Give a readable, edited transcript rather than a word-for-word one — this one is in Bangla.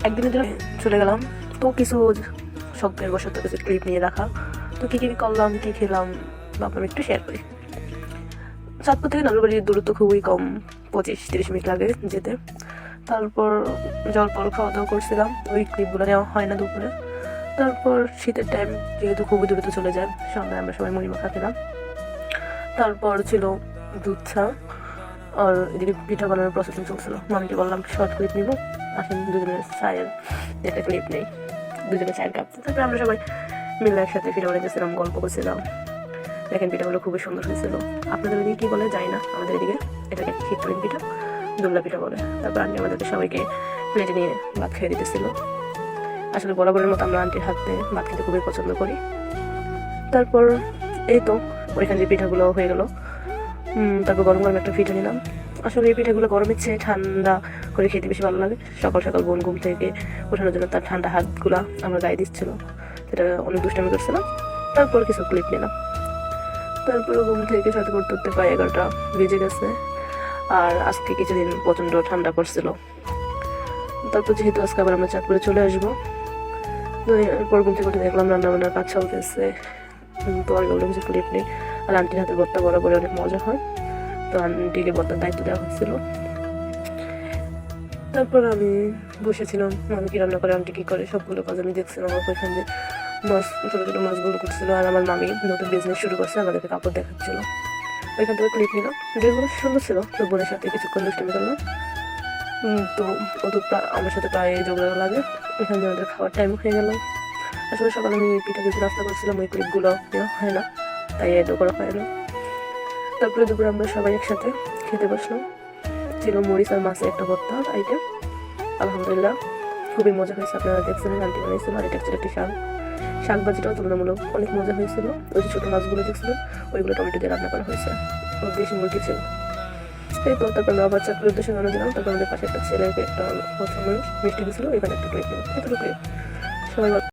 একদিনের জন্য চলে গেলাম। তো কিছু শখের বশত কিছু ক্লিপ নিয়ে রাখা। তো কী কী করলাম, কী খেলাম ভাবলাম একটু শেয়ার করি। চাঁদপুর থেকে নালুবাড়ির দূরত্ব খুবই কম, 25-30 মিনিট লাগে যেতে। তারপর জল পর খাওয়া দাওয়া করছিলাম, ওই ক্লিপগুলো নেওয়া হয় না দুপুরে। তারপর শীতের টাইম যেহেতু খুবই দূরত্ব চলে যায়, সন্ধ্যায় আমরা সবাই মুড়ি মাখা খেলাম। তারপর ছিল দুধ চা, আর এদিকে পিঠা বানানোর প্রসেসিং চলছিল। মামিকে বললাম শর্ট ক্লিপ নিব, আসেন দুজনের চায়ের একটা ক্লিপ নেই, দুজনের চায়ের কাপ। তারপরে আমরা সবাই মিলে একসাথে পিঠা বানাইতেছিলাম, গল্প করছিলাম। দেখেন পিঠাগুলো খুবই সুন্দর হয়েছিল। আপনাদের এদিকে কী বলে যাই না, আমাদের এদিকে এটাকে শীতকালীন পিঠা, দুল্লা পিঠা বলে। তারপর আন্টি আমাদেরকে সবাইকে প্লেটে নিয়ে ভাত খেয়ে দিতেছিল। আসলে বরাবরের মতো আমরা আন্টির হাতে ভাত খেতে খুবই পছন্দ করি। তারপর এই তো ওইখান দিয়ে পিঠাগুলো হয়ে গেল। তারপর গরম গরম একটা পিঠা নিলাম। আসলে এই পিঠাগুলো গরমের চেয়ে ঠান্ডা করে খেতে বেশি ভালো লাগে। সকাল সকাল বোন ঘুম থেকে ওঠানোর জন্য তার ঠান্ডা হাতগুলা আমার গায়ে দিচ্ছিল, সেটা অনেক দুষ্টামি করছিলাম। তারপর কিছু ক্লিপ নিলাম। তারপরে ঘুম থেকে সাথে করতে করতে প্রায় 11টা বেজে গেছে। আর আজকে কিছুদিন প্রচণ্ড ঠান্ডা পড়ছিল। তারপর যেহেতু আজকে আবার আমরা চাঁদপুরে চলে আসবো, তো এরপর ঘুম থেকে উঠে দেখলাম রান্নাবান্নার কাজ চলতেছে। তো আর ওগুলো কিছু ক্লিপ নেই। আর আন্টির হাতের ভর্তা বরাবর অনেক মজা হয়, তো আন্টিকে ভর্তার দায়িত্ব দেওয়া হয়েছিল। তারপর আমি বসেছিলাম, আমি কি রান্না করে আন্টি কী করে সবগুলো কাজ আমি দেখছিলাম। আমার ওইখান দিয়ে মাছ, ছোটো ছোটো মাছগুলো করছিল। আর আমার মামি নতুন বিজনেস শুরু করছে, আমাদেরকে কাপড় দেখাচ্ছিল। ওইখান থেকে ক্লিপ নিলাম, যেগুলো সুন্দর ছিল। তো বোনের সাথে কিছুক্ষণ দুষ্টামি করলাম। তো ও তো আমার সাথে প্রায় ঝগড়া লাগে। ওইখান থেকে আমাদের খাওয়ার টাইম হয়ে গেল। আসলে সকালে আমি পিঠা কিছু নাস্তা করছিলাম, ওই ক্লিপগুলো নেওয়া হয় না, তাই এডও করা হয় না। তারপরে দুপুরে আমরা সবাই একসাথে খেতে বসলাম। ছিল মরিচ আর মাছের একটা ভর্তা আইটেম। আলহামদুলিল্লাহ খুবই মজা হয়েছে। আপনারা দেখছিলেন আন্টি বানিয়েছিল। আর এটা একটি শাক ভাজিটাও তুলনামূলক অনেক মজা হয়েছিল। ওই যে ছোটো মাছগুলো দেখছিলেন ওইগুলো টমেটো দিয়ে রান্না করা হয়েছে, দেশি মুরগি ছিল। এই তো তারপর আমরা আবার চাকরির উদ্দেশ্যে রান্না দিলাম। তারপর আমাদের পাশে একটা ছেলেকে একটা মানুষ মিষ্টি দিয়েছিল, এখানে একটা প্লেট দিল, এতটুকুই। সবাই